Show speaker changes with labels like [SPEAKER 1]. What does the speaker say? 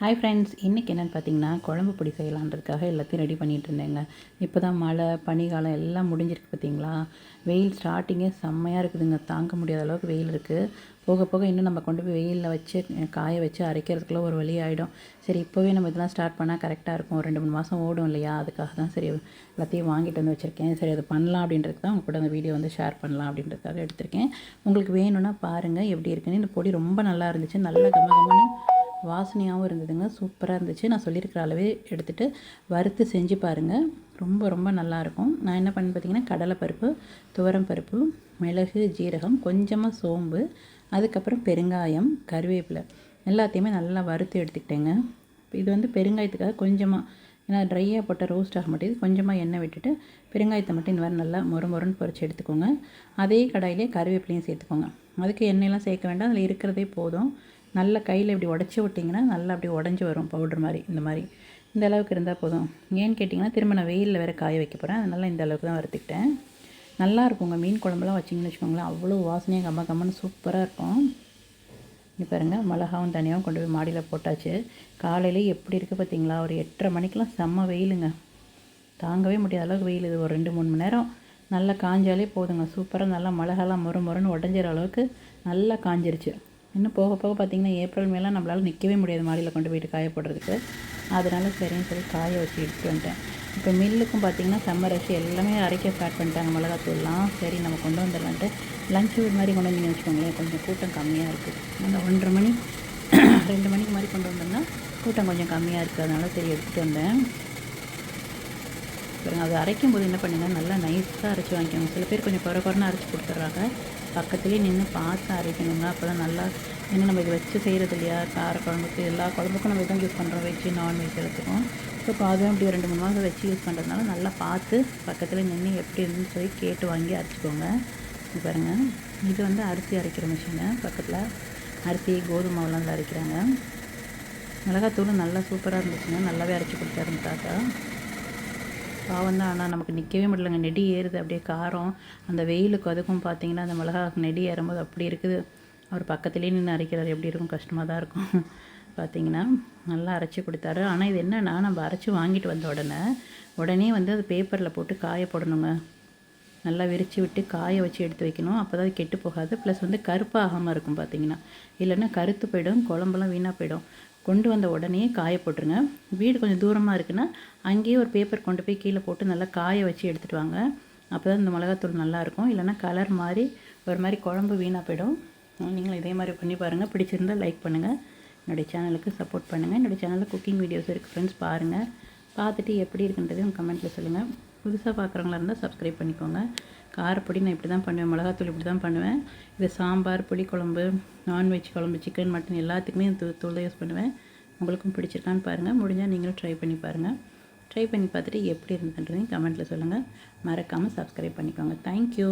[SPEAKER 1] Hi friends, இன்றைக்கி என்னென்னு பார்த்தீங்கன்னா குழம்பு பொடி செய்யலான்றதுக்காக எல்லாத்தையும் ரெடி பண்ணிகிட்டு இருந்தேங்க. இப்போ தான் மழை பனிக்காலம் எல்லாம் முடிஞ்சிருக்கு பார்த்தீங்களா. வெயில் ஸ்டார்டிங்கே செம்மையாக இருக்குதுங்க. தாங்க முடியாத அளவுக்கு வெயில் இருக்குது. போக போக இன்னும் நம்ம கொண்டு போய் வெயிலில் வச்சு காய வச்சு அரைக்கிறதுக்குள்ள ஒரு வழி ஆகிடும். சரி, இப்போவே நம்ம இதெல்லாம் ஸ்டார்ட் பண்ணால் கரெக்டாக இருக்கும். ஒரு 2-3 மாதம் ஓடும் இல்லையா, அதுக்காக தான் சரி எல்லாத்தையும் வாங்கிட்டு வந்து வச்சுருக்கேன். சரி, அதை பண்ணலாம் அப்படின்றதுக்கு தான் உங்கள் கூட அந்த வீடியோ வந்து ஷேர் பண்ணலாம் அப்படின்றதுக்காக எடுத்திருக்கேன். உங்களுக்கு வேணும்னா பாருங்கள் எப்படி இருக்குன்னு. இந்த பொடி ரொம்ப நல்லா இருந்துச்சு, நல்ல கமகமன்னு வாசனையாகவும் இருந்ததுங்க. சூப்பராக இருந்துச்சு. நான் சொல்லியிருக்கிற அளவே எடுத்துகிட்டு வறுத்து செஞ்சு பாருங்கள். ரொம்ப ரொம்ப நல்லாயிருக்கும். நான் என்ன பண்ணேன்னு பார்த்தீங்கன்னா, கடலைப்பருப்பு, துவரம் பருப்பு, மிளகு, ஜீரகம், கொஞ்சமாக சோம்பு, அதுக்கப்புறம் பெருங்காயம், கருவேப்பிலை எல்லாத்தையுமே நல்லா வறுத்து எடுத்துக்கிட்டேங்க. இது வந்து பெருங்காயத்துக்காக கொஞ்சமாக, ஏன்னா ட்ரையாக போட்டால் ரோஸ்ட் ஆக மாட்டேங்குது. கொஞ்சமாக எண்ணெய் விட்டுட்டு பெருங்காயத்தை மட்டும் இந்த மாதிரி நல்லா மொறுன்னு பொரிச்சு எடுத்துக்கோங்க. அதே கடாயிலே கருவேப்பிலையும் சேர்த்துக்கோங்க. அதுக்கு எண்ணெயெல்லாம் சேர்க்க வேண்டாம், அதில் இருக்கிறதே போதும். நல்லா கையில் இப்படி உடச்சி விட்டிங்கன்னா நல்லா அப்படி உடஞ்சி வரும் பவுட்ரு மாதிரி. இந்த அளவுக்கு இருந்தால் போதும். ஏன்னு கேட்டிங்கன்னா, திரும்ப நான் வெயிலில் வேறு காய வைக்க போகிறேன். அதனால் இந்த அளவுக்கு தான் வறுத்துக்கிட்டேன். நல்லா இருக்குங்க. மீன் குழம்புலாம் வச்சிங்கன்னு வச்சுக்கோங்களேன், அவ்வளோ வாசனையாக கம்மன்னு சூப்பராக இருக்கும். இங்கே பாருங்கள், மிளகாவும் தனியாகவும் கொண்டு போய் மாடியில் போட்டாச்சு. காலையிலே எப்படி இருக்குது பார்த்தீங்களா. ஒரு 8:30 மணிக்கெலாம் செம்ம வெயிலுங்க. தாங்கவே முடியாத அளவுக்கு வெயில். இது ஒரு 2-3 மணி நேரம் நல்லா காஞ்சாலே போதுங்க. சூப்பராக நல்லா மிளகாலாம் மொறுன்னு உடஞ்சிற அளவுக்கு நல்லா காஞ்சிருச்சு. இன்னும் போக போக பார்த்திங்கன்னா, ஏப்ரல் மேலாம் நம்மளால் நிற்கவே முடியாது மாடியில் கொண்டு போய்ட்டு காய போடுறதுக்கு. அதனால சரின்னு சொல்லி காய வச்சு எடுத்துகிட்டு வந்துட்டேன். இப்போ மில்லுக்கும் பார்த்திங்கன்னா சம்மர் ரஷ் எல்லாமே அரைக்க ஸ்டார்ட் பண்ணிட்டாங்க மிளகாத்தூள்லாம். சரி, நம்ம கொண்டு வந்துடலான்ட்டு லஞ்ச் வீடு மாதிரி கொண்டு வந்தீங்கன்னு வச்சுக்கோங்களேன், கொஞ்சம் கூட்டம் கம்மியாக இருக்குது. அந்த 1:30 மணி 2 மணிக்கு மாதிரி கொண்டு வந்தோம்னா கூட்டம் கொஞ்சம் கம்மியாக இருக்குது. அதனால் சரி எடுத்துகிட்டு வந்தேன். பாருங்கள், அது அரைக்கும் போது என்ன பண்ணுங்க, நல்லா நைஸாக அரைச்சி வாங்கிக்கோங்க. சில பேர் கொஞ்சம் குறைன்னு அரைச்சி கொடுத்துட்றாங்க. பக்கத்துலேயே நின்று பார்த்து அரைக்கணுங்க. அப்போ தான் நல்லா, ஏன்னா நம்ம இது வச்சு செய்கிறது இல்லையா, கார குழம்புக்கு எல்லா குழம்புக்கும் நம்ம இதான் யூஸ் பண்ணுறோம், வெஜ்ஜு நான்வெஜ் எல்லாத்துக்கும். ஸோ இப்போ அதுவும் அப்படி 2-3 மாதம் வச்சு யூஸ் பண்ணுறதுனால நல்லா பார்த்து பக்கத்தில் நின்று எப்படி இருந்துன்னு சொல்லி கேட்டு வாங்கி அரைச்சிக்கோங்க. இது பாருங்கள், இது வந்து அரிசி அரைக்கிற மிஷினு. பக்கத்தில் அரிசி கோதுமை மாவுலாம் அரைக்கிறாங்க. மிளகாத்தூளும் நல்லா சூப்பராக இருந்துச்சுங்க. நல்லாவே அரைச்சி கொடுத்தாரு தாத்தா. பாவம் தான், ஆனால் நமக்கு நிற்கவே முடியலங்க. நெடி ஏறுது அப்படியே காரம். அந்த வெயிலுக்கு அதுக்கும் பார்த்திங்கன்னா, அந்த மிளகா நெடி ஏறும்போது அப்படி இருக்குது. அவர் பக்கத்துலேயே நின்று அரைக்கிறார். எப்படி இருக்கும், கஷ்டமாக தான் இருக்கும். பார்த்திங்கன்னா நல்லா அரைச்சி கொடுத்தாரு. ஆனால் இது என்னென்னா, நம்ம அரைச்சி வாங்கிட்டு வந்த உடனே வந்து அது பேப்பரில் போட்டு காய போடணுங்க. நல்லா விரித்து விட்டு காய வச்சு எடுத்து வைக்கணும். அப்போ தான் அது கெட்டு போகாது. ப்ளஸ் வந்து கருப்பாகாமல் இருக்கும் பார்த்திங்கன்னா. இல்லைன்னா கருத்து போயிடும், குழம்புலாம் வீணாக போயிடும். கொண்டு வந்த உடனே காய போட்டுருங்க. வீடு கொஞ்சம் தூரமாக இருக்குன்னா அங்கேயே ஒரு பேப்பர் கொண்டு போய் கீழே போட்டு நல்லா காய வச்சு எடுத்துகிட்டு வாங்க. அப்போ தான் இந்த மிளகாத்தூள் நல்லாயிருக்கும். இல்லைனா கலர் மாதிரி ஒரு மாதிரி குழம்பு வீணாக போயிடும். நீங்களும் இதே மாதிரி பண்ணி பாருங்கள். பிடிச்சிருந்தால் லைக் பண்ணுங்கள். என்னுடைய சேனலுக்கு சப்போர்ட் பண்ணுங்கள். என்னுடைய சேனலில் குக்கிங் வீடியோஸ் இருக்குது ஃப்ரெண்ட்ஸ், பாருங்கள். பார்த்துட்டு எப்படி இருக்குன்றதையும் உங்கள் கமெண்ட்டில் சொல்லுங்கள். புதுசாக பார்க்குறவங்களா இருந்தால் சப்ஸ்கிரைப் பண்ணிக்கோங்க. காரப்பொடி நான் இப்படி தான் பண்ணுவேன், மிளகாத்தூள் இப்படி தான் பண்ணுவேன். இது சாம்பார், புளிக்குழம்பு, நான்வெஜ் குழம்பு, சிக்கன், மட்டன் எல்லாத்துக்குமே தூள் தான் யூஸ் பண்ணுவேன். உங்களுக்கும் பிடிச்சிருக்கான்னு பாருங்கள். முடிஞ்சால் நீங்களும் ட்ரை பண்ணி பாருங்கள். ட்ரை பண்ணி பார்த்துட்டு எப்படி இருந்ததுன்றதையும் கமெண்ட்டில் சொல்லுங்கள். மறக்காமல் சப்ஸ்கிரைப் பண்ணிக்கோங்க. தேங்க்யூ.